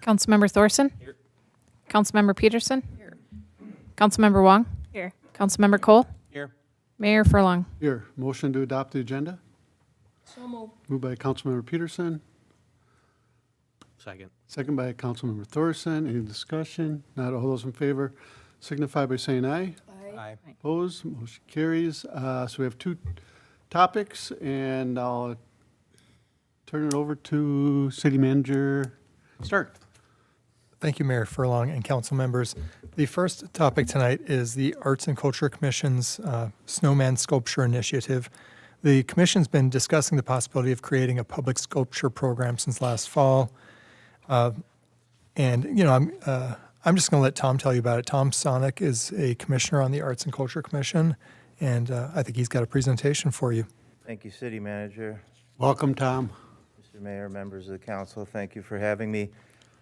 Councilmember Thorson? Here. Councilmember Peterson? Here. Councilmember Wong? Here. Councilmember Cole? Here. Mayor Furlong? Here, motion to adopt the agenda, So moved. moved by Councilmember Peterson, Second. second by Councilmember Thorson. Any discussion? Not all those in favor signify by saying aye. Aye. Opposed, motion carries. So we have two topics, and I'll turn it over to City Manager Stark. Thank you, Mayor Furlong and council members. The first topic tonight is the Arts and Culture Commission's Snowman Sculpture Initiative. The commission's been discussing the possibility of creating a public sculpture program since last fall. I'm just going to let Tom tell you about it. Tom Sonic is a commissioner on the Arts and Culture Commission, and I think he's got a presentation for you. Thank you, City Manager, Welcome, Tom. Mr. Mayor, members of the council. Thank you for having me.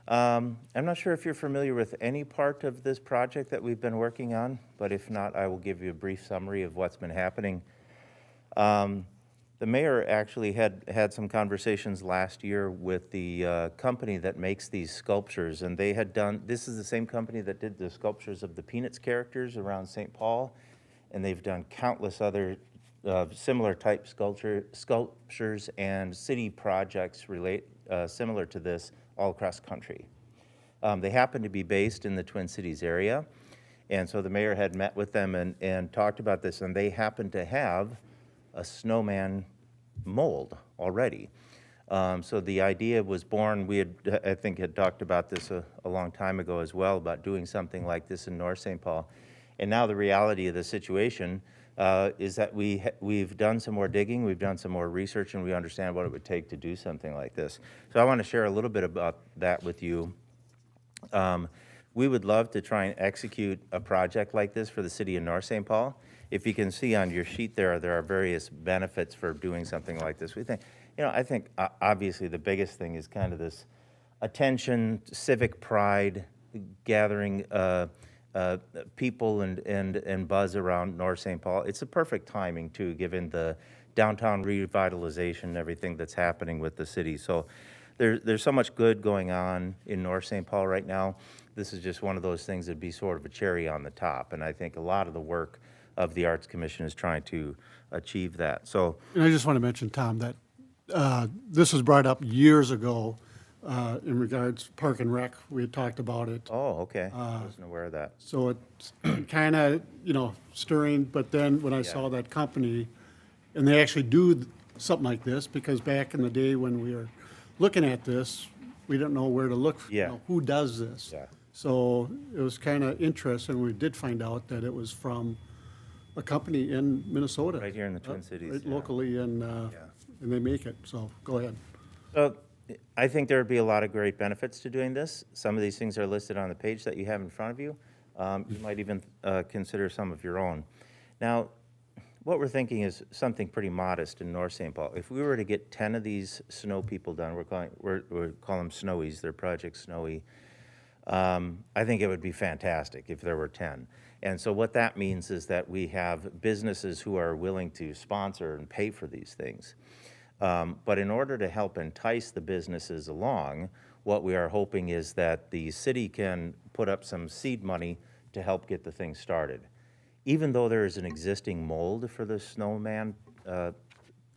I'm not sure if you're familiar with any part of this project that we've been working on, but if not, I will give you a brief summary of what's been happening. The mayor actually had some conversations last year with the company that makes these sculptures, and they had done, this is the same company that did the sculptures of the Peanuts characters around St. Paul, and they've done countless other similar type sculptures and city projects similar to this all across the country. They happen to be based in the Twin Cities area, and so the mayor had met with them and talked about this, and they happen to have a snowman mold already. So the idea was born, we had, I think, had talked about this a long time ago as well, about doing something like this in North St. Paul. And now the reality of the situation is that we've done some more digging, we've done some more research, and we understand what it would take to do something like this. So I want to share a little bit about that with you. We would love to try and execute a project like this for the city of North St. Paul. If you can see on your sheet there are various benefits for doing something like this. We think, I think obviously the biggest thing is kind of this attention, civic pride, gathering people and buzz around North St. Paul. It's a perfect timing too, given the downtown revitalization and everything that's happening with the city. So there's so much good going on in North St. Paul right now. This is just one of those things that'd be sort of a cherry on the top. And I think a lot of the work of the Arts Commission is trying to achieve that. So, And I just want to mention, Tom, that this was brought up years ago in regards to Park and Rec. We had talked about it. oh, okay, I wasn't aware of that. So it's kind of, stirring, but then when I saw that company, and they actually do something like this, because back in the day when we were looking at this, we didn't know where to look, Yeah. who does this? Yeah. So it was kind of interesting. We did find out that it was from a company in Minnesota. Right here in the Twin Cities, Right yeah. locally, and they make it, so go ahead. So I think there would be a lot of great benefits to doing this. Some of these things are listed on the page that you have in front of you. You might even consider some of your own. Now, what we're thinking is something pretty modest in North St. Paul. If we were to get 10 of these snow people done, we're calling them Snowies, they're Project Snowy. I think it would be fantastic if there were 10. And so what that means is that we have businesses who are willing to sponsor and pay for these things. But in order to help entice the businesses along, what we are hoping is that the city can put up some seed money to help get the thing started. Even though there is an existing mold for the snowman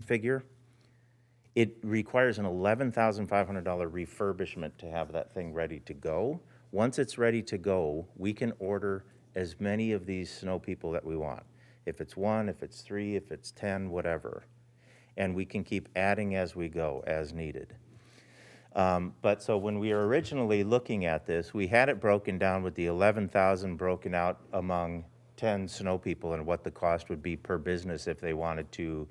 figure, it requires an $11,500 refurbishment to have that thing ready to go. Once it's ready to go, we can order as many of these snow people that we want. If it's 1, if it's 3, if it's 10, whatever. And we can keep adding as we go, as needed. But so when we were originally looking at this, we had it broken down with the 11,000 broken out among 10 snow people and what the cost would be per business if they wanted to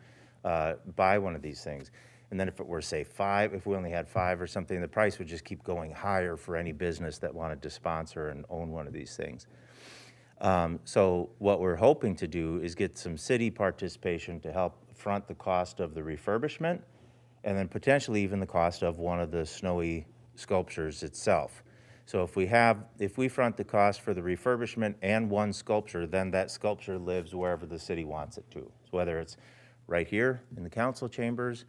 buy one of these things. And then if it were, say, 5, if we only had 5 or something, the price would just keep going higher for any business that wanted to sponsor and own one of these things. So what we're hoping to do is get some city participation to help front the cost of the refurbishment, and then potentially even the cost of one of the snowy sculptures itself. So if we front the cost for the refurbishment and one sculpture, then that sculpture lives wherever the city wants it to. So whether it's right here in the council chambers,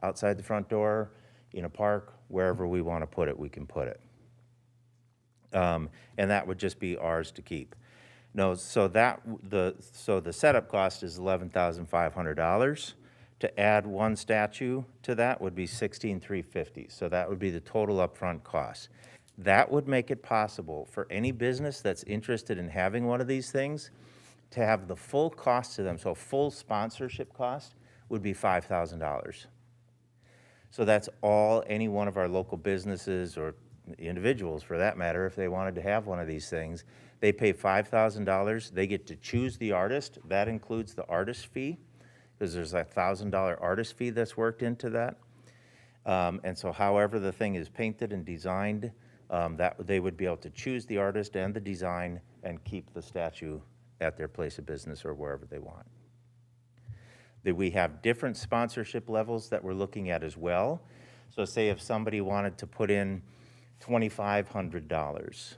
outside the front door, in a park, wherever we want to put it, we can put it. And that would just be ours to keep. No, so the setup cost is $11,500. To add one statue to that would be $16,350. So that would be the total upfront cost. That would make it possible for any business that's interested in having one of these things to have the full cost to them. So full sponsorship cost would be $5,000. So that's all any one of our local businesses or individuals, for that matter, if they wanted to have one of these things, they pay $5,000. They get to choose the artist. That includes the artist fee, because there's a $1,000 artist fee that's worked into that. And so however the thing is painted and designed, that they would be able to choose the artist and the design and keep the statue at their place of business or wherever they want. That we have different sponsorship levels that we're looking at as well. So say if somebody wanted to put in $2,500,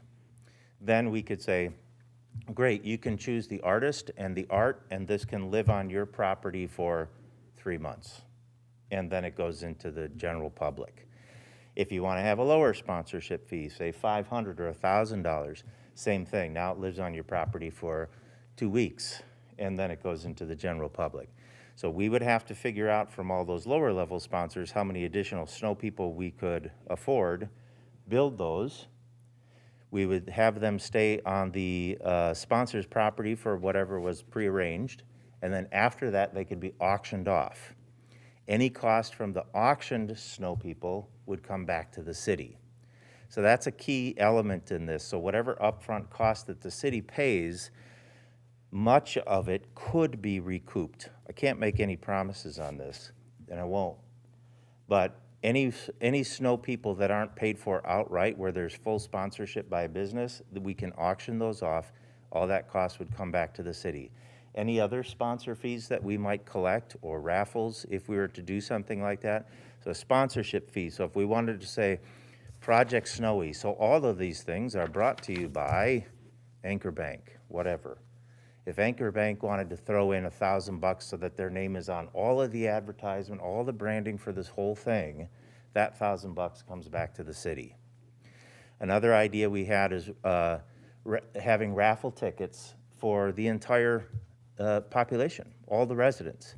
then we could say, great, you can choose the artist and the art, and this can live on your property for 3 months. And then it goes into the general public. If you want to have a lower sponsorship fee, say $500 or $1,000, same thing. Now it lives on your property for 2 weeks, and then it goes into the general public. So we would have to figure out from all those lower level sponsors how many additional snow people we could afford, build those. We would have them stay on the sponsor's property for whatever was prearranged, and then after that, they could be auctioned off. Any cost from the auctioned snow people would come back to the city. So that's a key element in this. So whatever upfront cost that the city pays, much of it could be recouped. I can't make any promises on this, and I won't. But any snow people that aren't paid for outright, where there's full sponsorship by a business, that we can auction those off. All that cost would come back to the city. Any other sponsor fees that we might collect, or raffles if we were to do something like that. So sponsorship fees. So if we wanted to say Project Snowy, so all of these things are brought to you by Anchor Bank, whatever. If Anchor Bank wanted to throw in $1,000 so that their name is on all of the advertisement, all the branding for this whole thing, that $1,000 comes back to the city. Another idea we had is having raffle tickets for the entire population, all the residents.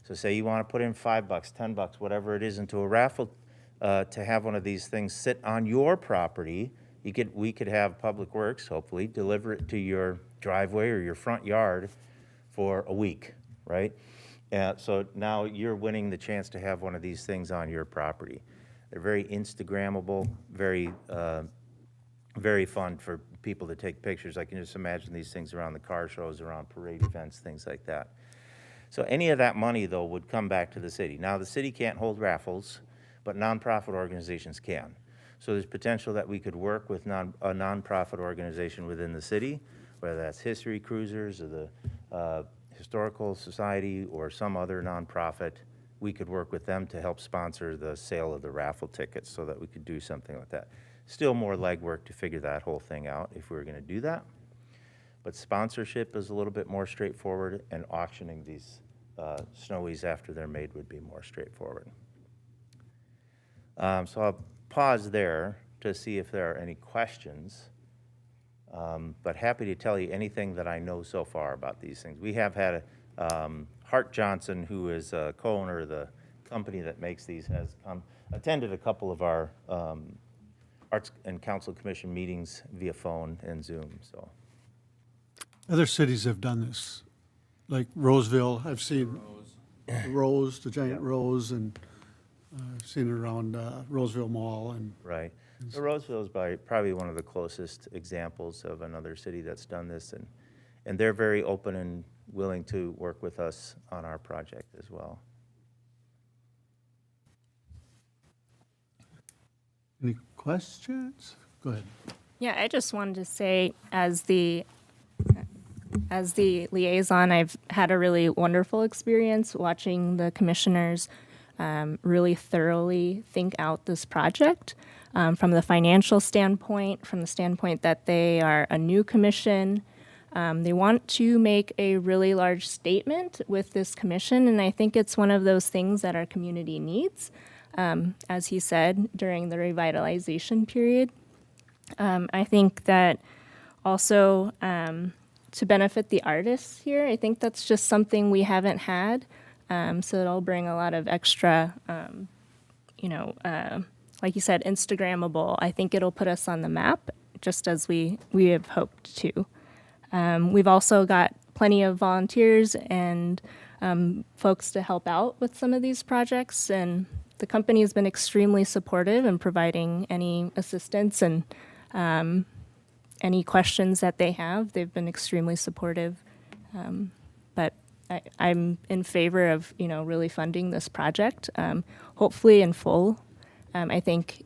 So say you want to put in $5, $10, whatever it is, into a raffle to have one of these things sit on your property. We could have Public Works, hopefully, deliver it to your driveway or your front yard for a week, right? So now you're winning the chance to have one of these things on your property. They're very Instagrammable, very, very fun for people to take pictures. I can just imagine these things around the car shows, around parade events, things like that. So any of that money, though, would come back to the city. Now, the city can't hold raffles, but nonprofit organizations can. So there's potential that we could work with a nonprofit organization within the city, whether that's History Cruisers or the Historical Society or some other nonprofit. We could work with them to help sponsor the sale of the raffle tickets so that we could do something like that. Still more legwork to figure that whole thing out if we were going to do that. But sponsorship is a little bit more straightforward, and auctioning these snowies after they're made would be more straightforward. So I'll pause there to see if there are any questions. But happy to tell you anything that I know so far about these things. We have had Hart Johnson, who is a co-owner of the company that makes these, has attended a couple of our Arts and Council Commission meetings via phone and Zoom. So Other cities have done this, like Roseville. I've seen the rose, the giant rose, and I've seen it around Roseville Mall. And right. So Roseville is probably one of the closest examples of another city that's done this, and they're very open and willing to work with us on our project as well. any questions? Go ahead. Yeah, I just wanted to say, as the liaison, I've had a really wonderful experience watching the commissioners really thoroughly think out this project from the financial standpoint, from the standpoint that they are a new commission. They want to make a really large statement with this commission, and I think it's one of those things that our community needs, as he said, during the revitalization period. I think that also to benefit the artists here, I think that's just something we haven't had. So it'll bring a lot of extra, like you said, Instagrammable. I think it'll put us on the map, just as we have hoped to. We've also got plenty of volunteers and folks to help out with some of these projects, and the company has been extremely supportive in providing any assistance and any questions that they have. They've been extremely supportive, but I'm in favor of really funding this project, hopefully in full. I think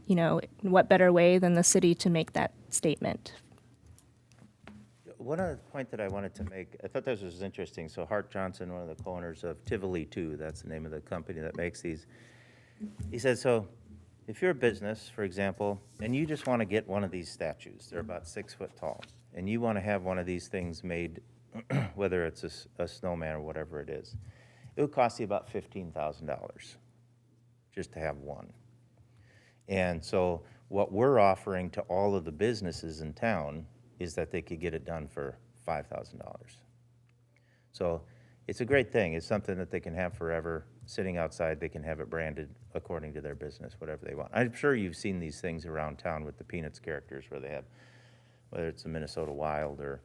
what better way than the city to make that statement. One other point that I wanted to make, I thought this was interesting. So Hart Johnson, one of the co-owners of Tivoli 2, that's the name of the company that makes these, he said, so if you're a business, for example, and you just want to get one of these statues, they're about 6 foot tall, and you want to have one of these things made, whether it's a snowman or whatever it is, it would cost you about $15,000 just to have one. And so what we're offering to all of the businesses in town is that they could get it done for $5,000. So it's a great thing. It's something that they can have forever. Sitting outside, they can have it branded according to their business, whatever they want. I'm sure you've seen these things around town with the Peanuts characters where they have, whether it's the Minnesota Wild or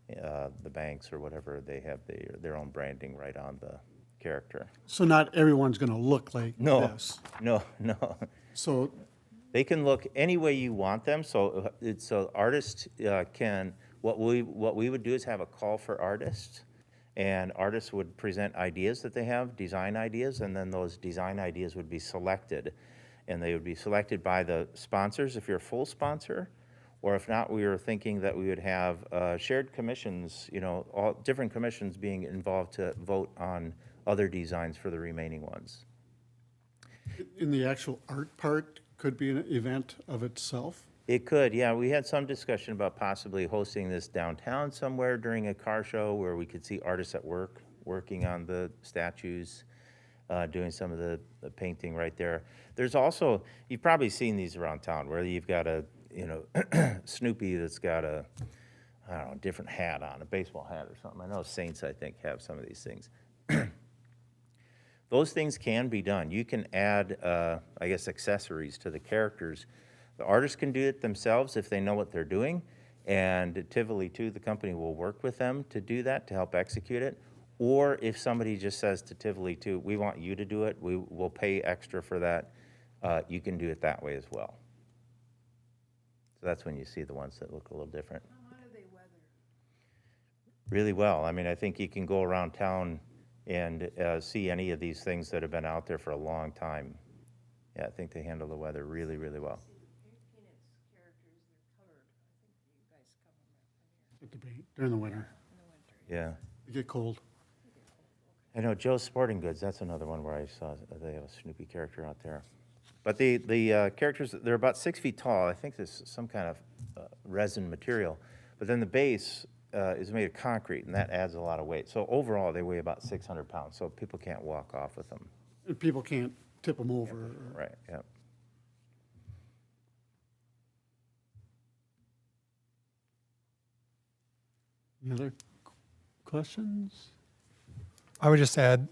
the banks or whatever, they have their own branding right on the character. So not everyone's going to look like No, this. no. So They can look any way you want them. So artists can, what we would do is have a call for artists, and artists would present ideas that they have, design ideas, and then those design ideas would be selected. And they would be selected by the sponsors if you're a full sponsor, or if not, we were thinking that we would have shared commissions, all different commissions being involved to vote on other designs for the remaining ones. in the actual art part, could be an event of itself? It could, yeah. We had some discussion about possibly hosting this downtown somewhere during a car show where we could see artists at work, working on the statues, doing some of the painting right there. There's also, you've probably seen these around town where you've got a, Snoopy that's got a, I don't know, different hat on, a baseball hat or something. I know Saints, I think, have some of these things. Those things can be done. You can add, I guess, accessories to the characters. The artists can do it themselves if they know what they're doing, and Tivoli 2, the company, will work with them to do that, to help execute it. Or if somebody just says to Tivoli 2, we want you to do it, we will pay extra for that, you can do it that way as well. So that's when you see the ones that look a little different. How do they weather? Really well. I mean, I think you can go around town and see any of these things that have been out there for a long time. Yeah, I think they handle the weather really, really well. Peanuts characters, they're colored. I think you guys cover them At the during the winter? in the winter. Yeah. It get cold. I know Joe's Sporting Goods, that's another one where I saw they have a Snoopy character out there. But the characters, they're about 6 feet tall. I think there's some kind of resin material. But then the base is made of concrete, and that adds a lot of weight. So overall, they weigh about 600 pounds, so people can't walk off with them. And people can't tip them over. Right, yeah. Any other questions? I would just add,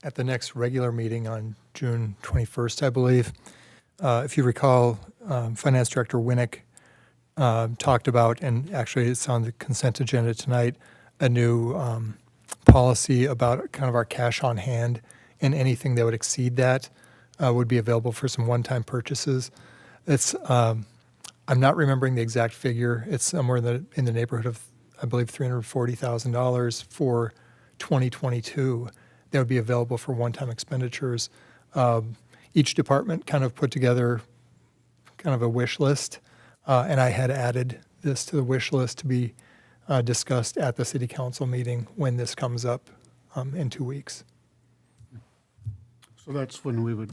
at the next regular meeting on June 21st, I believe, if you recall, Finance Director Winnick talked about, and actually it's on the consent agenda tonight, a new policy about kind of our cash on hand, and anything that would exceed that would be available for some one-time purchases. It's, I'm not remembering the exact figure. It's somewhere in the neighborhood of, I believe, $340,000 for 2022 that would be available for one-time expenditures. Each department kind of put together kind of a wish list, and I had added this to the wish list to be discussed at the city council meeting when this comes up in 2 weeks. So that's when we would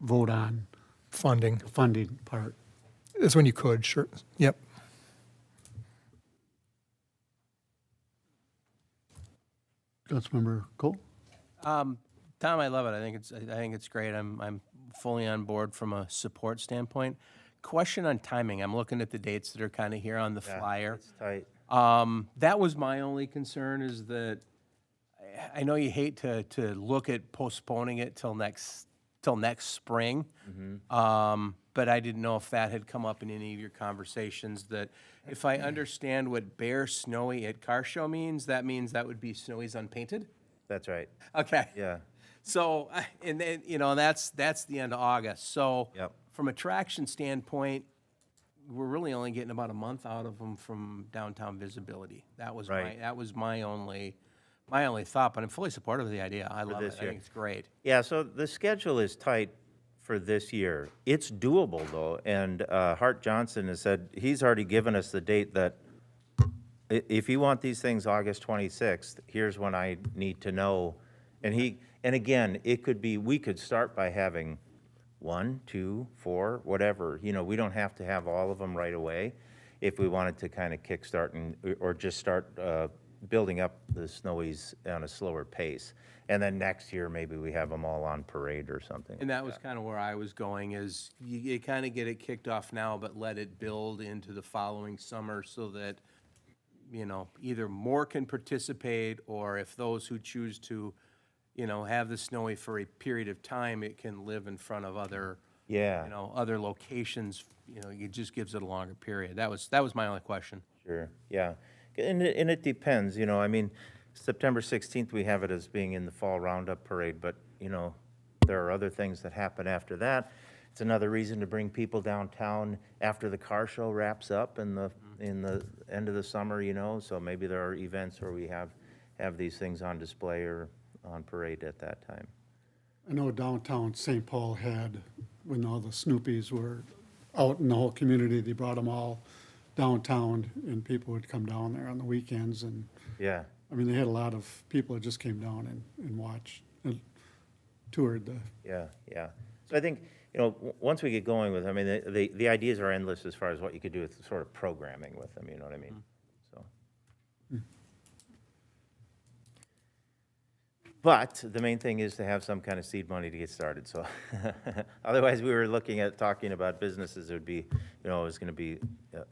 vote on Funding the funding part. is when you could, sure. Yep. Councilmember Cole? Tom, I love it. I think it's great. I'm fully on board from a support standpoint. question on timing. I'm looking at the dates that are kind of here on the Yeah, flyer. It's tight. That was my only concern, is that I know you hate to look at postponing it till next spring. But I didn't know if that had come up in any of your conversations, that if I understand what bare snowy at car show means that would be snowy's unpainted? That's right. Okay. Yeah. So, and then, that's the end of August. So Yep. from a traction standpoint, we're really only getting about a month out of them from downtown visibility. That was Right. my only thought, but I'm fully supportive of the idea. I love it. this I year. think it's great. Yeah, so the schedule is tight for this year. It's doable, though, and Hart Johnson has said, he's already given us the date that if you want these things August 26th, here's when I need to know. And again, it could be, we could start by having 1, 2, 4, whatever. We don't have to have all of them right away if we wanted to kind of kickstart or just start building up the snowies on a slower pace. And then next year, maybe we have them all on parade or something. And that was kind of where I was going, is you kind of get it kicked off now, but let it build into the following summer so that, either more can participate, or if those who choose to, have the snowy for a period of time, it can live in front of other, Yeah. other locations. It just gives it a longer period. That was my only question. Sure, yeah. And it depends, I mean, September 16th, we have it as being in the Fall Roundup Parade, but, there are other things that happen after that. It's another reason to bring people downtown after the car show wraps up in the end of the summer, so maybe there are events where we have these things on display or on parade at that time. I know downtown St. Paul had, when all the Snoopies were out in the whole community, they brought them all downtown, and people would come down there on the weekends, and, Yeah, I mean, they had a lot of people that just came down and watched, and toured the, yeah. So I think, once we get going with, I mean, the ideas are endless as far as what you could do with sort of programming with them, you know what I mean? So. But the main thing is to have some kind of seed money to get started, so. Otherwise, we were talking about businesses, it would be, it was gonna be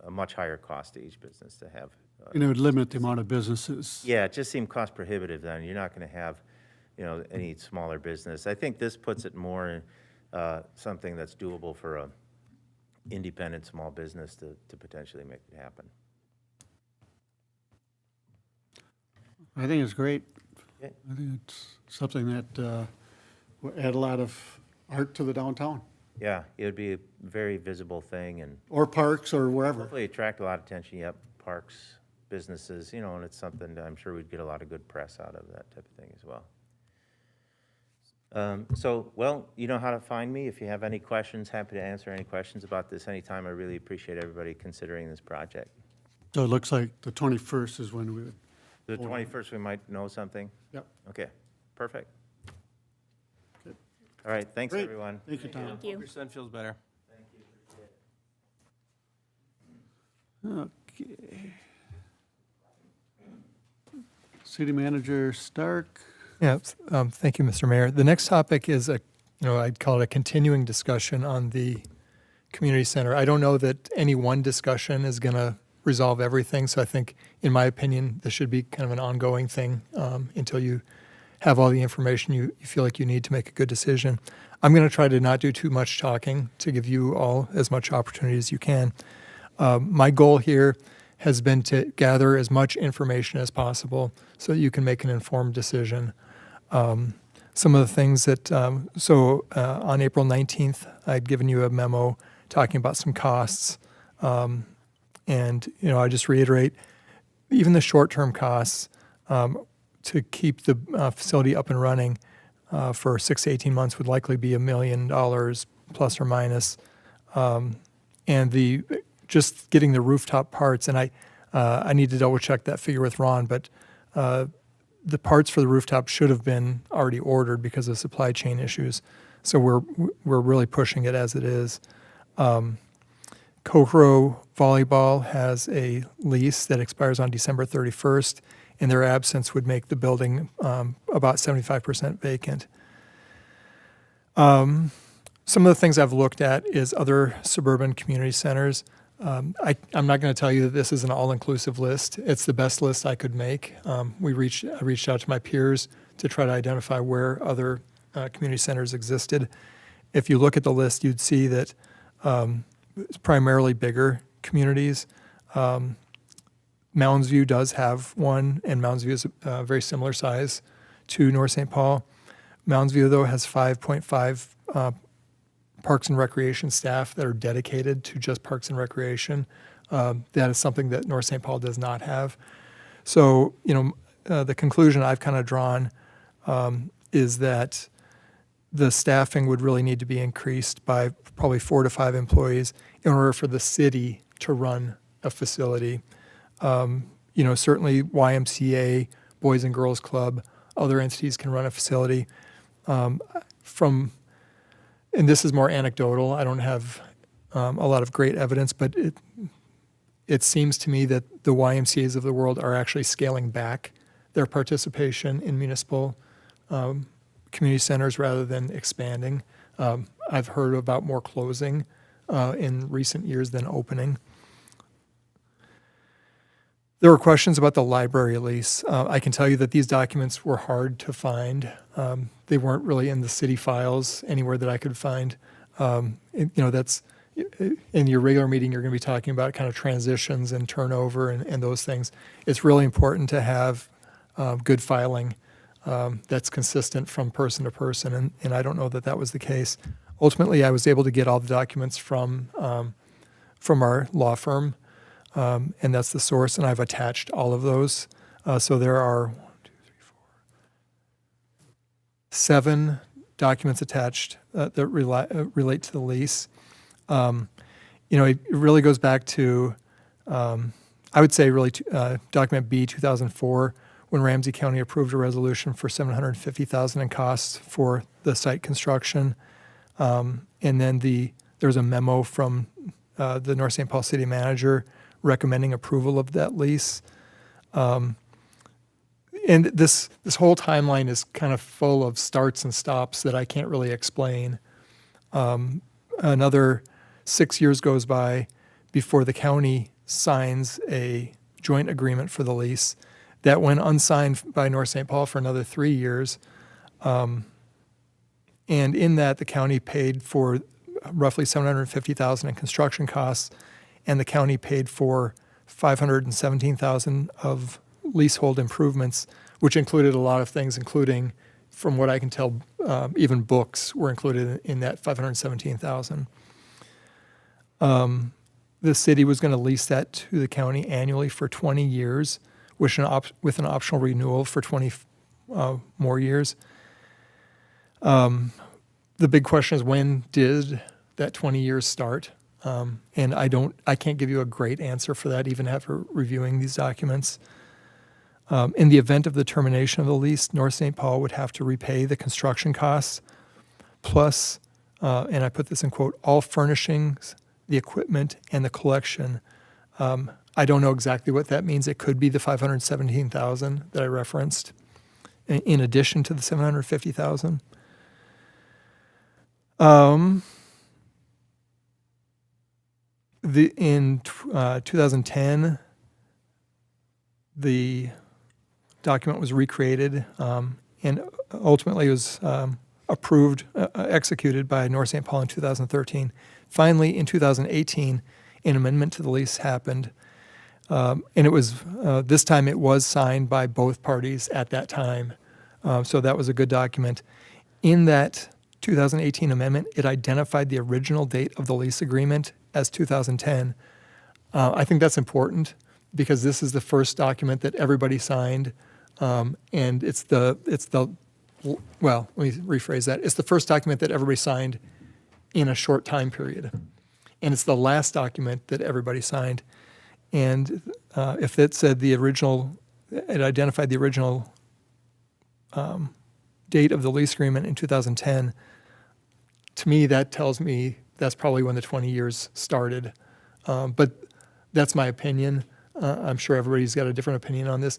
a much higher cost to each business to have. and it would limit the amount of businesses. Yeah, it just seemed cost prohibitive then. You're not gonna have, any smaller business. I think this puts it more in something that's doable for a independent small business to potentially make it happen. I think it's great. Yeah. I think it's something that will add a lot of art to the downtown, Yeah, it would be a very visible thing and or parks, or wherever. hopefully attract a lot of attention, yep, parks, businesses, and it's something that I'm sure we'd get a lot of good press out of that type of thing as well. Well, you know how to find me. If you have any questions, happy to answer any questions about this anytime. I really appreciate everybody considering this project. So it looks like the 21st is when we would, The 21st, we might know something? yep. Okay, perfect. Okay. All right, thanks, Great. everyone. Thank you, Tom. Thank you. Hope your son feels better. Okay. City Manager Stark. Yeah, thank you, Mr. Mayor. The next topic is I'd call it a continuing discussion on the community center. I don't know that any one discussion is going to resolve everything, so I think, in my opinion, this should be kind of an ongoing thing until you have all the information you feel like you need to make a good decision. I'm going to try to not do too much talking to give you all as much opportunity as you can. My goal here has been to gather as much information as possible so that you can make an informed decision. Some of the things that, on April 19th, I'd given you a memo talking about some costs. And, I just reiterate, even the short-term costs to keep the facility up and running for 6 to 18 months would likely be $1 million plus or minus. And just getting the rooftop parts, and I need to double check that figure with Ron, but the parts for the rooftop should have been already ordered because of supply chain issues. So we're really pushing it as it is. Kokoro Volleyball has a lease that expires on December 31st, and their absence would make the building about 75% vacant. Some of the things I've looked at is other suburban community centers. I'm not going to tell you that this is an all-inclusive list. It's the best list I could make. I reached out to my peers to try to identify where other community centers existed. If you look at the list, you'd see that it's primarily bigger communities. Mounds View does have one, and Mounds View is a very similar size to North St. Paul. Mounds View, though, has 5.5 Parks and Recreation staff that are dedicated to just Parks and Recreation. That is something that North St. Paul does not have. So, the conclusion I've kind of drawn is that the staffing would really need to be increased by probably 4 to 5 employees in order for the city to run a facility. Certainly YMCA, Boys and Girls Club, other entities can run a facility. And this is more anecdotal. I don't have a lot of great evidence, but it seems to me that the YMCAs of the world are actually scaling back their participation in municipal community centers rather than expanding. I've heard about more closing in recent years than opening. There were questions about the library lease. I can tell you that these documents were hard to find. They weren't really in the city files anywhere that I could find. That's in your regular meeting, you're going to be talking about kind of transitions and turnover and those things. It's really important to have good filing that's consistent from person to person, and I don't know that that was the case. Ultimately, I was able to get all the documents from our law firm, and that's the source, and I've attached all of those. So there are 7 documents attached that relate to the lease. It really goes back to, I would say really document B 2004, when Ramsey County approved a resolution for $750,000 in costs for the site construction. And then there was a memo from the North St. Paul City Manager recommending approval of that lease. And this whole timeline is kind of full of starts and stops that I can't really explain. Another 6 years goes by before the county signs a joint agreement for the lease that went unsigned by North St. Paul for another 3 years. And in that, the county paid for roughly $750,000 in construction costs, and the county paid for $517,000 of leasehold improvements, which included a lot of things, including, from what I can tell, even books were included in that $517,000. The city was going to lease that to the county annually for 20 years, with an optional renewal for 20 more years. The big question is, when did that 20 years start? And I can't give you a great answer for that, even after reviewing these documents. In the event of the termination of the lease, North St. Paul would have to repay the construction costs, plus, and I put this in quote, all furnishings, the equipment, and the collection. I don't know exactly what that means. It could be the $517,000 that I referenced, in addition to the $750,000. In 2010, the document was recreated and ultimately was executed by North St. Paul in 2013. Finally, in 2018, an amendment to the lease happened, and it was this time it was signed by both parties at that time, so that was a good document. In that 2018 amendment, it identified the original date of the lease agreement as 2010. I think that's important because this is the first document that everybody signed, and let me rephrase that. It's the first document that everybody signed in a short time period, and it's the last document that everybody signed. And if it said it identified the original date of the lease agreement in 2010, to me that tells me that's probably when the 20 years started. But that's my opinion. I'm sure everybody's got a different opinion on this.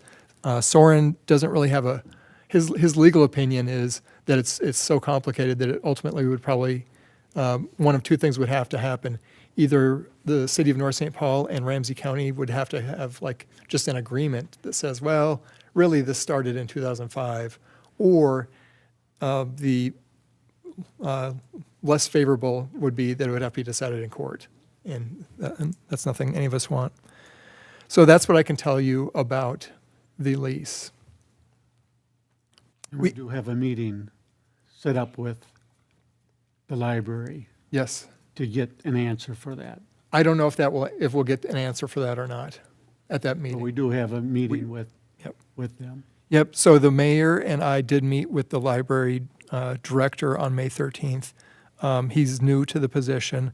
Soren doesn't really have his legal opinion is that it's so complicated that it ultimately would probably one of two things would have to happen. Either the city of North St. Paul and Ramsey County would have to have like just an agreement that says, well, really this started in 2005, or the less favorable would be that it would have to be decided in court. And that's nothing any of us want. So that's what I can tell you about the lease. We do have a meeting set up with the library Yes. to get an answer for that. I don't know if we'll get an answer for that or not at that But meeting. we do have a meeting Yep. with them. Yep, so the mayor and I did meet with the library director on May 13th. He's new to the position.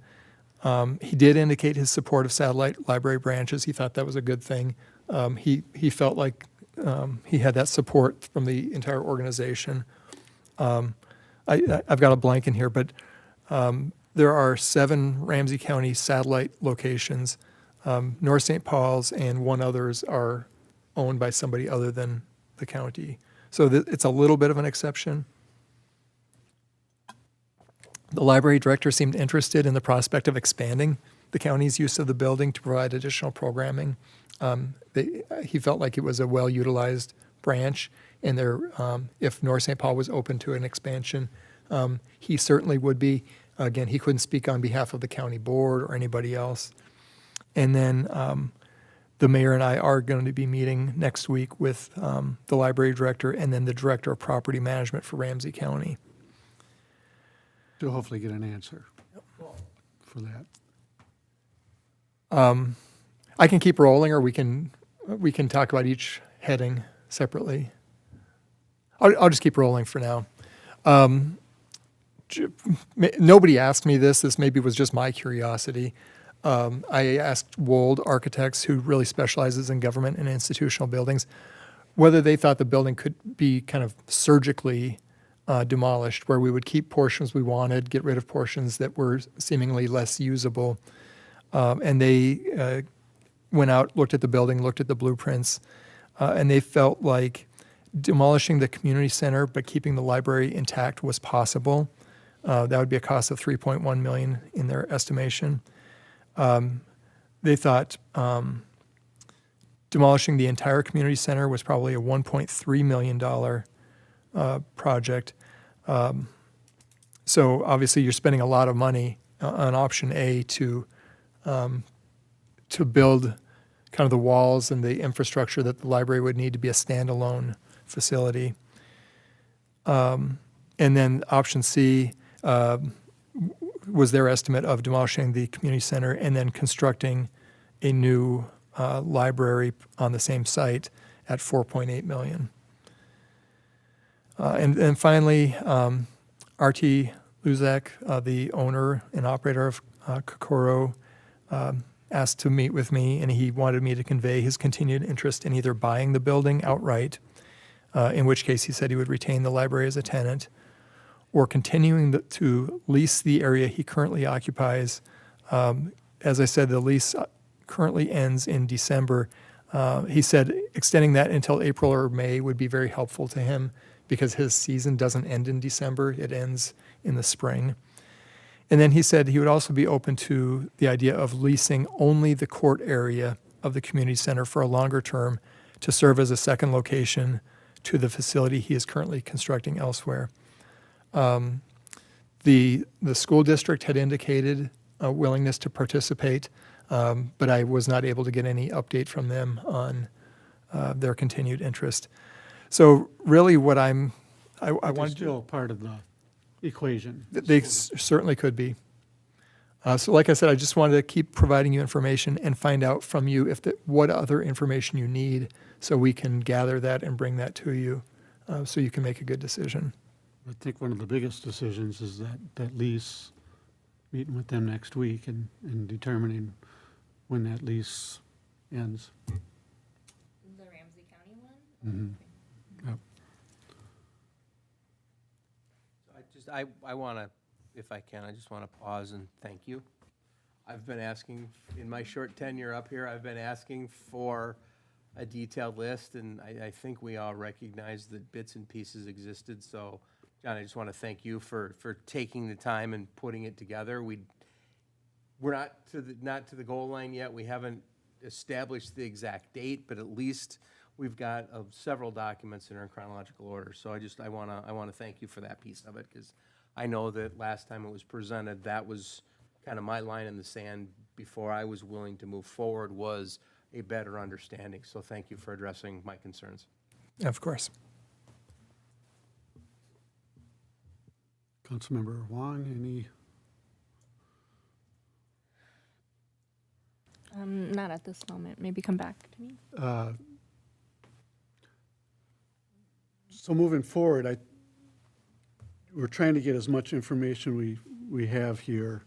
He did indicate his support of satellite library branches. He thought that was a good thing. He felt like he had that support from the entire organization. I've got a blank in here, but there are 7 Ramsey County satellite locations. North St. Paul's and one others are owned by somebody other than the county. So it's a little bit of an exception. The library director seemed interested in the prospect of expanding the county's use of the building to provide additional programming. He felt like it was a well-utilized branch, and if North St. Paul was open to an expansion, he certainly would be. Again, he couldn't speak on behalf of the county board or anybody else. And then the mayor and I are going to be meeting next week with the library director and then the director of property management for Ramsey County. To hopefully get an answer for that. I can keep rolling, or we can talk about each heading separately. I'll just keep rolling for now. Nobody asked me this. This maybe was just my curiosity. I asked Wold Architects, who really specializes in government and institutional buildings, whether they thought the building could be kind of surgically demolished, where we would keep portions we wanted, get rid of portions that were seemingly less usable. And they went out, looked at the building, looked at the blueprints, and they felt like demolishing the community center but keeping the library intact was possible. That would be a cost of $3.1 million in their estimation. They thought demolishing the entire community center was probably a $1.3 million project. So obviously you're spending a lot of money on option A to build kind of the walls and the infrastructure that the library would need to be a standalone facility. And then option C was their estimate of demolishing the community center and then constructing a new library on the same site at $4.8 million. And finally, R.T. Luzak, the owner and operator of Kokoro, asked to meet with me, and he wanted me to convey his continued interest in either buying the building outright, in which case he said he would retain the library as a tenant, or continuing to lease the area he currently occupies. As I said, the lease currently ends in December. He said extending that until April or May would be very helpful to him because his season doesn't end in December, it ends in the spring. And then he said he would also be open to the idea of leasing only the court area of the community center for a longer term to serve as a second location to the facility he is currently constructing elsewhere. The school district had indicated a willingness to participate, but I was not able to get any update from them on their continued interest. So really what I They're want to still part of the equation. they certainly could be. So like I said, I just wanted to keep providing you information and find out from you what other information you need so we can gather that and bring that to you so you can make a good decision. I think one of the biggest decisions is that lease, meeting with them next week and determining when that lease ends. The Ramsey County one? Yep. I want to, if I can, I just want to pause and thank you. I've been asking, in my short tenure up here, I've been asking for a detailed list, and I think we all recognize that bits and pieces existed, so John, I just want to thank you for taking the time and putting it together. We're not to the goal line yet. We haven't established the exact date, but at least we've got several documents that are in chronological order. So I want to thank you for that piece of it, because I know that last time it was presented, that was kind of my line in the sand before I was willing to move forward, was a better understanding. So thank you for addressing my concerns. Of course. Councilmember Wong, any? Not at this moment. Maybe come back to me. So moving forward, we're trying to get as much information we have here.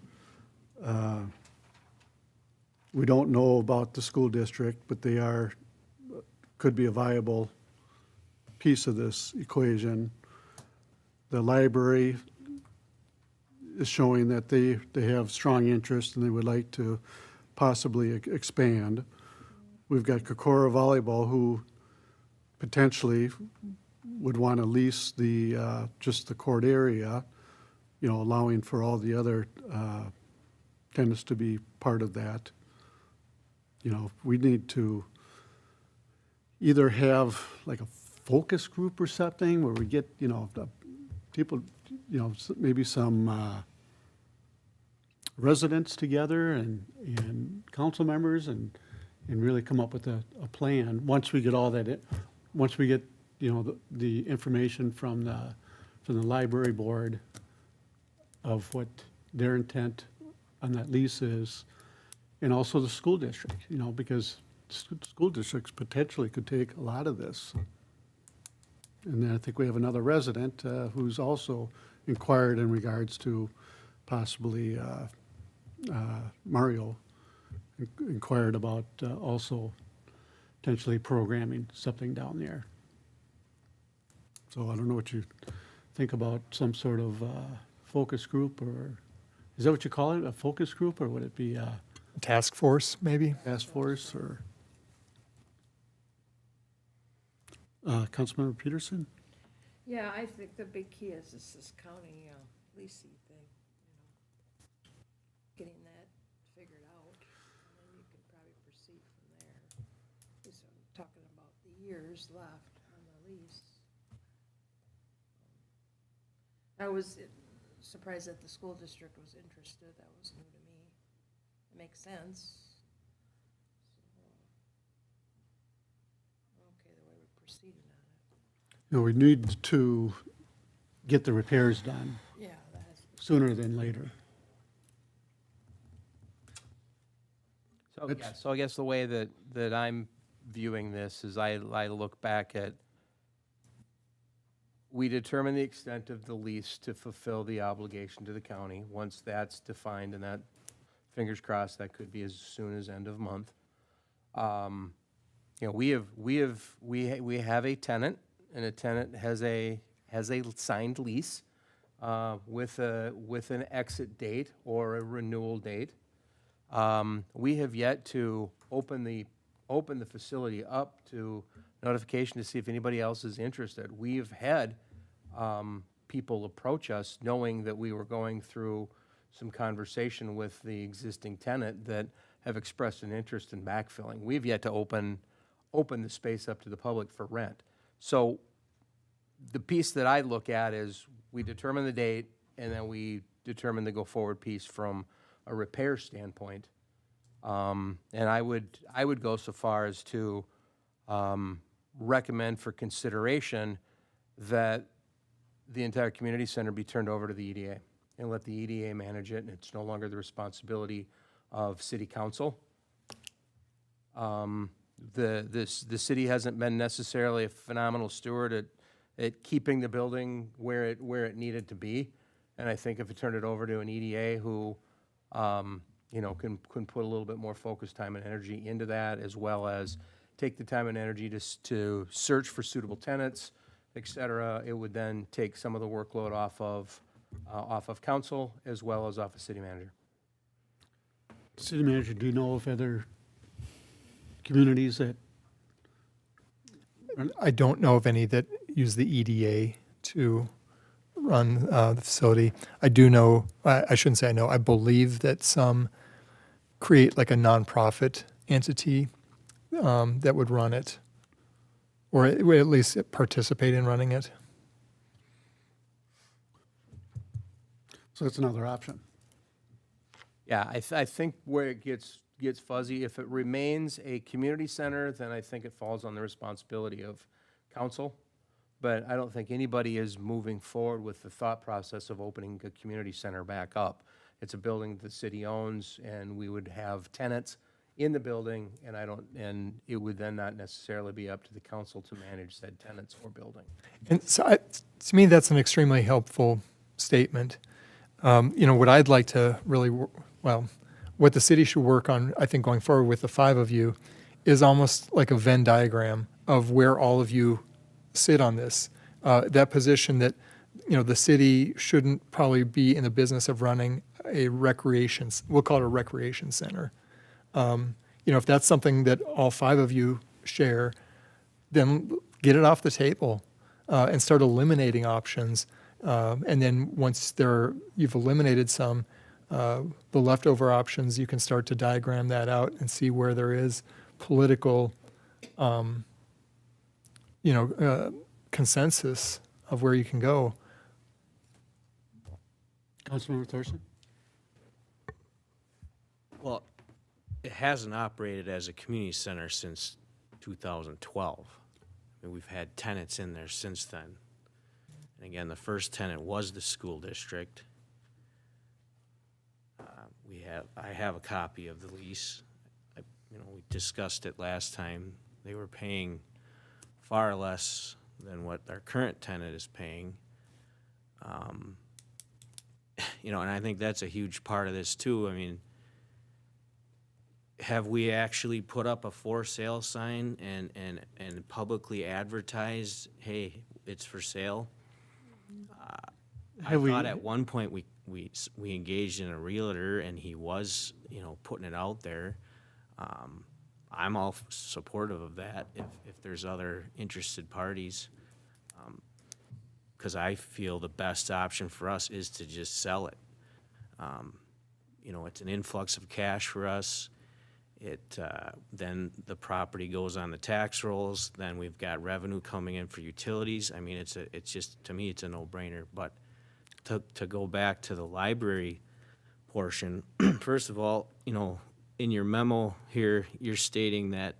We don't know about the school district, but they could be a viable piece of this equation. The library is showing that they have strong interest and they would like to possibly expand. We've got Kokora Volleyball, who potentially would want to lease just the court area, allowing for all the other tenants to be part of that. We need to either have like a focus group or something where we get, the people, maybe some residents together and council members and really come up with a plan. Once we get all that, once we get, the information from the library board of what their intent on that lease is, and also the school district, because school districts potentially could take a lot of this. And then I think we have another resident who's also inquired in regards to possibly, Mario inquired about also potentially programming something down there. So I don't know what you think about some sort of focus group, or is that what you call it, a focus group, or would it be a Task force, maybe? task force, or? Councilmember Peterson? Yeah, I think the big key is this county leasing thing, getting that figured out, and then you can probably proceed from there. At least I'm talking about the years left on the lease. I was surprised that the school district was interested. That was new to me. It makes sense. So, okay, the way we proceeded on it. We need to get the repairs done Yeah, that's. sooner than later. So I guess the way that I'm viewing this is I look back at, we determine the extent of the lease to fulfill the obligation to the county. Once that's defined, and that, fingers crossed, that could be as soon as end of month. We have a tenant, and a tenant has a signed lease with an exit date or a renewal date. We have yet to open the facility up to notification to see if anybody else is interested. We've had people approach us knowing that we were going through some conversation with the existing tenant that have expressed an interest in backfilling. We've yet to open the space up to the public for rent. So the piece that I look at is we determine the date, and then we determine the go-forward piece from a repair standpoint. And I would go so far as to recommend for consideration that the entire community center be turned over to the EDA and let the EDA manage it, and it's no longer the responsibility of city council. The city hasn't been necessarily a phenomenal steward at keeping the building where it needed to be, and I think if it turned it over to an EDA who can put a little bit more focus, time, and energy into that, as well as take the time and energy to search for suitable tenants, et cetera, it would then take some of the workload off of council as well as off of city manager. City manager, do you know of other communities that, I don't know of any that use the EDA to run the facility. I do know, I shouldn't say I know, I believe that some create like a nonprofit entity that would run it, or at least participate in running it. So that's another option. Yeah, I think where it gets fuzzy, if it remains a community center, then I think it falls on the responsibility of council. But I don't think anybody is moving forward with the thought process of opening a community center back up. It's a building the city owns, and we would have tenants in the building, and it would then not necessarily be up to the council to manage said tenants or building. And so to me, that's an extremely helpful statement. What I'd like to really, what the city should work on, I think, going forward with the 5 of you, is almost like a Venn diagram of where all of you sit on this. That position that, the city shouldn't probably be in the business of running we'll call it a recreation center. If that's something that all 5 of you share, then get it off the table and start eliminating options. And then once you've eliminated some, the leftover options, you can start to diagram that out and see where there is political, consensus of where you can go. Councilmember Thurston? Well, it hasn't operated as a community center since 2012. I mean, we've had tenants in there since then. And again, the first tenant was the school district. I have a copy of the lease. We discussed it last time. They were paying far less than what our current tenant is paying. And I think that's a huge part of this too. I mean, have we actually put up a for sale sign and publicly advertised, hey, it's for sale? I thought at one point we engaged in a realtor and he was, putting it out there. I'm all supportive of that if there's other interested parties. Because I feel the best option for us is to just sell it. It's an influx of cash for us. Then the property goes on the tax rolls. Then we've got revenue coming in for utilities. I mean, it's just, to me, it's a no-brainer. But to go back to the library portion, first of all, in your memo here, you're stating that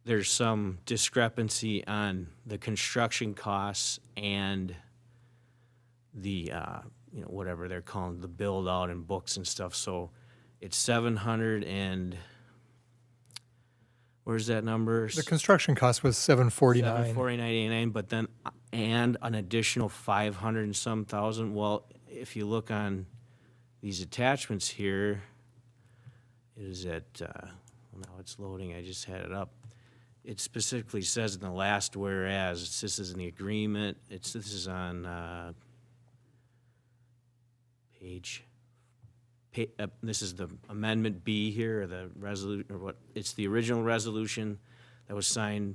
there's some discrepancy on the construction costs and the, whatever they're calling the build out and books and stuff. So it's 700 and, where's that number? The construction cost was $749. $749.89, but then, and an additional 500 and some thousand. Well, if you look on these attachments here, it is at, now it's loading, I just had it up. It specifically says in the last whereas, this is in the agreement, this is on this is the amendment B here, or the resolution, or what, it's the original resolution that was signed,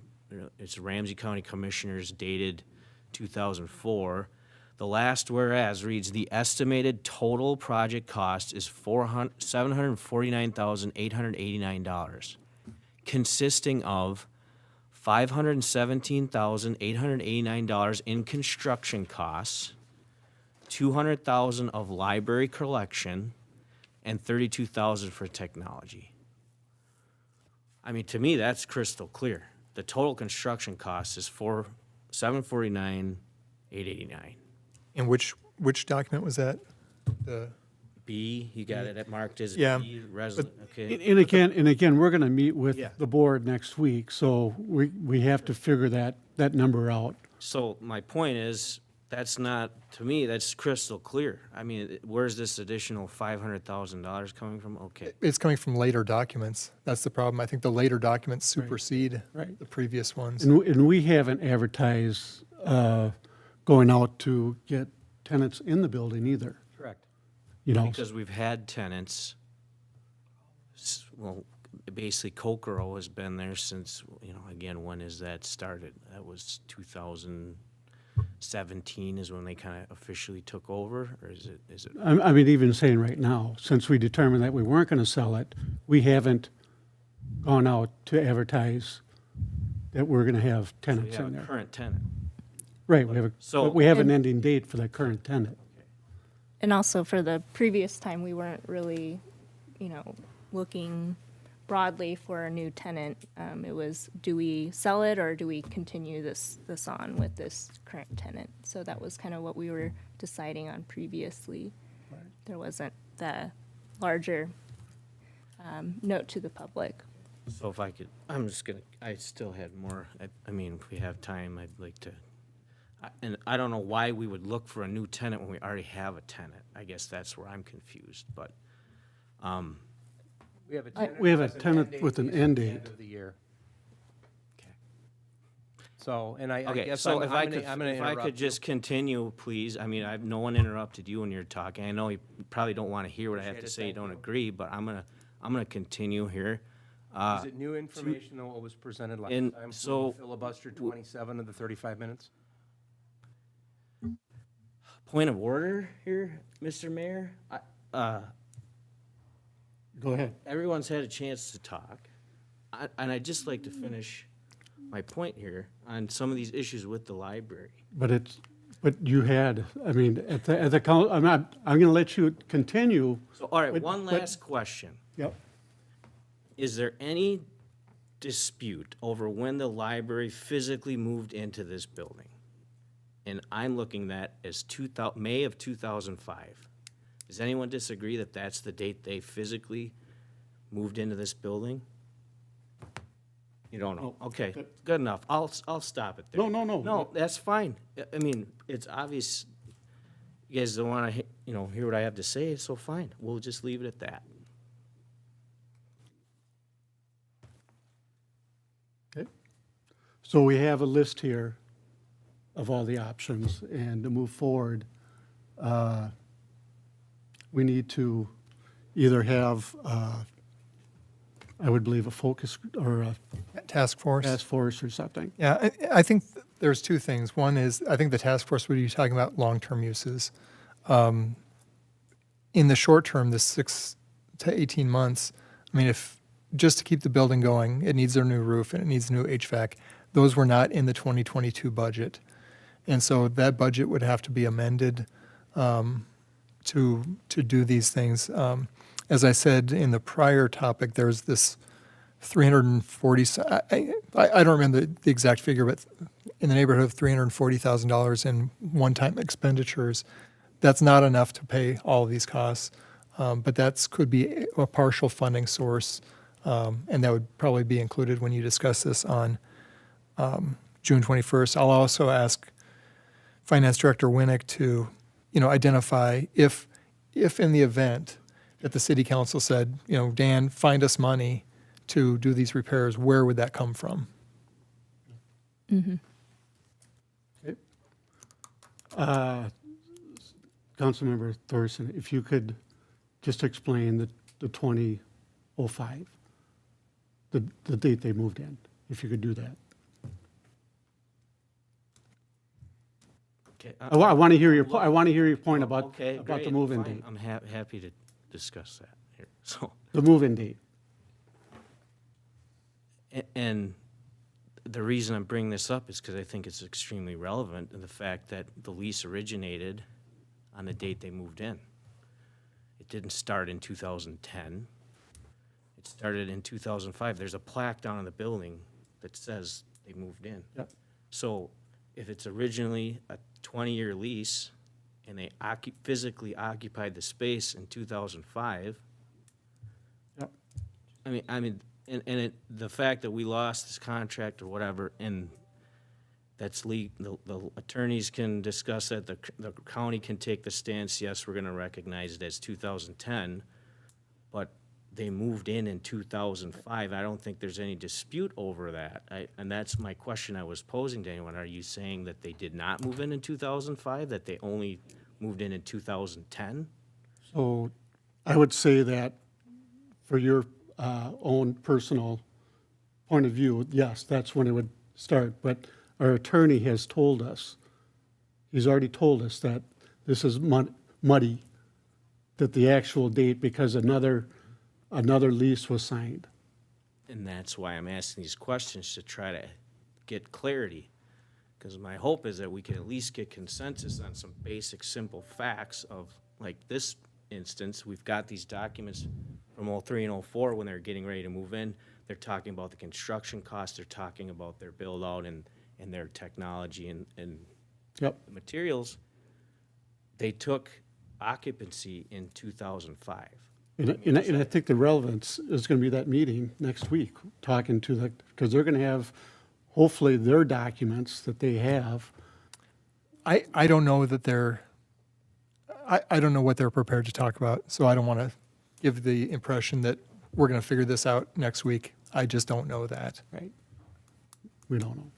it's Ramsey County Commissioners dated 2004. The last whereas reads, the estimated total project cost is $749,889, consisting of $517,889 in construction costs, $200,000 of library collection, and $32,000 for technology. I mean, to me, that's crystal clear. The total construction cost is $749,889. And which document was that? The B, you got it marked as Yeah, B, okay. And again, we're going to meet with the board next week, so we have to figure that number out. So my point is, that's not, to me, that's crystal clear. I mean, where's this additional $500,000 coming from? Okay. It's coming from later documents. That's the problem. I think the later documents supersede Right. the previous ones. And we haven't advertised going out to get tenants in the building either, Correct. Because we've had tenants, basically Kokoro has been there since, again, when is that started? That was 2000, 17 is when they kind of officially took over, or is it? I mean, even saying right now, since we determined that we weren't going to sell it, we haven't gone out to advertise that we're going to have We tenants have in a there. current tenant. Right, we have, So- but we have an ending date for the current tenant. And also for the previous time, we weren't really, looking broadly for a new tenant. It was, do we sell it or do we continue this on with this current tenant? So that was kind of what we were deciding on previously. There wasn't the larger note to the public. So if I could, I still had more, I mean, if we have time, I'd like to, and I don't know why we would look for a new tenant when we already have a tenant. I guess that's where I'm confused, but, We have a tenant. We have a with an tenant end date, with an at the end End date. of the year. So, and I okay, guess so I'm if I gonna, could, I'm gonna if I interrupt could you. just continue, please. I mean, no one interrupted you when you're talking. I know you probably don't want to hear what I have to Appreciate it, say, you thank don't you. agree, but I'm gonna continue here. Is it new information on what was presented last and time? so- Filibuster 27 of the 35 minutes? Point of order here, Mr. Mayor. Go ahead. Everyone's had a chance to talk, and I'd just like to finish my point here on some of these issues with the library. But you had, I mean, at the council, I'm going to let you continue. So, all right, But- one but- last question. Yep. Is there any dispute over when the library physically moved into this building? And I'm looking at as May of 2005. Does anyone disagree that that's the date they physically moved into this building? You don't know? Okay, good enough. I'll stop it there. No, no, no. No, that's fine. I mean, it's obvious you guys don't want to, hear what I have to say, so fine. We'll just leave it at that. Okay. So we have a list here of all the options, and to move forward, we need to either have, I would believe, a focus or a Task force. task force or something. Yeah, I think there's two things. One is, I think the task force would be talking about long-term uses. In the short term, the 6 to 18 months, I mean, if, just to keep the building going, it needs a new roof and it needs a new HVAC. Those were not in the 2022 budget. And so that budget would have to be amended to do these things. As I said in the prior topic, there's this 340, I don't remember the exact figure, but in the neighborhood of $340,000 in one-time expenditures. That's not enough to pay all of these costs, but that could be a partial funding source, and that would probably be included when you discuss this on June 21st. I'll also ask Finance Director Winnick to, identify if in the event that the city council said, Dan, find us money to do these repairs, where would that come from? Councilmember Thorson, if you could just explain the 2005, the date they moved in, if you could do that. Okay, I want to hear your, I want to hear your point about okay, the great, move-in fine. date. I'm happy to discuss that here. So, The move-in date. and the reason I'm bringing this up is because I think it's extremely relevant in the fact that the lease originated on the date they moved in. It didn't start in 2010. It started in 2005. There's a plaque down in the building that says they moved in. Yep. So if it's originally a 20-year lease and they physically occupied the space in 2005, Yep. the fact that we lost this contract or whatever, and that's the attorneys can discuss that, the county can take the stance, yes, we're gonna recognize it as 2010, but they moved in 2005. I don't think there's any dispute over that. And that's my question I was posing to anyone. Are you saying that they did not move in 2005, that they only moved in 2010? So I would say that for your own personal point of view, yes, that's when it would start. But our attorney has told us he's already told us that this is muddy, that the actual date, because another lease was signed. And that's why I'm asking these questions, to try to get clarity. Because my hope is that we can at least get consensus on some basic, simple facts of, like this instance, we've got these documents from '03 and '04 when they're getting ready to move in. They're talking about the construction costs, they're talking about their build-out and their technology and Yep. the materials. They took occupancy in 2005. And I think the relevance is going to be that meeting next week, talking to the, because they're going to have, hopefully, their documents that they have. I don't know that they're, I don't know what they're prepared to talk about, so I don't want to give the impression that we're going to figure this out next week. I just don't know that. Right. We don't know.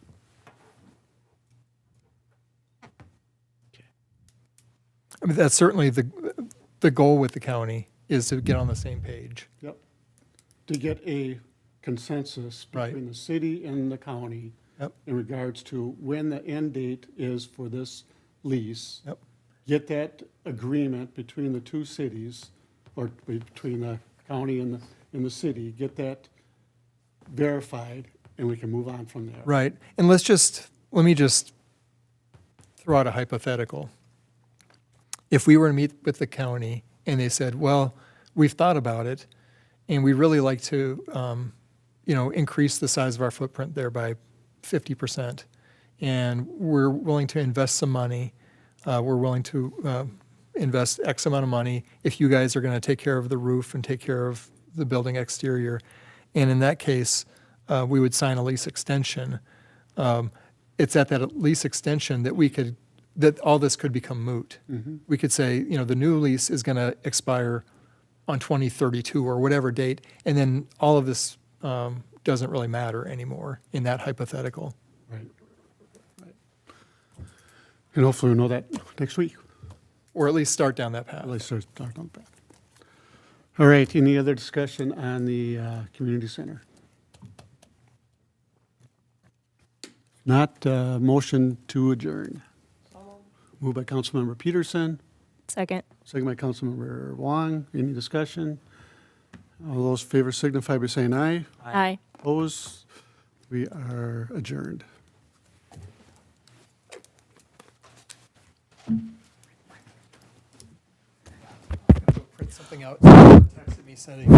I mean, that's certainly the goal with the county, is to get on the same page. Yep. To get a consensus Right. between the city and the county Yep. in regards to when the end date is for this lease. Yep. Get that agreement between the two cities, or between the county and the city, get that verified, and we can move on from there. Right. And let me just throw out a hypothetical. If we were to meet with the county and they said, well, we've thought about it and we'd really like to, increase the size of our footprint there by 50%. And we're willing to invest some money. We're willing to invest X amount of money if you guys are going to take care of the roof and take care of the building exterior. And in that case, we would sign a lease extension. It's at that lease extension that all this could become moot. We could say, the new lease is going to expire on 2032 or whatever date, and then all of this doesn't really matter anymore in that hypothetical. Right. Right. And hopefully we'll know that next week. Or at least start down that path. At least start on that. All right, any other discussion on the community center? Not motion to adjourn. Moved by Councilmember Peterson, Second. second by Councilmember Wong. Any discussion? All those in favor signify by saying aye. Aye. Opposed? We are adjourned. Print something out. Texted me saying.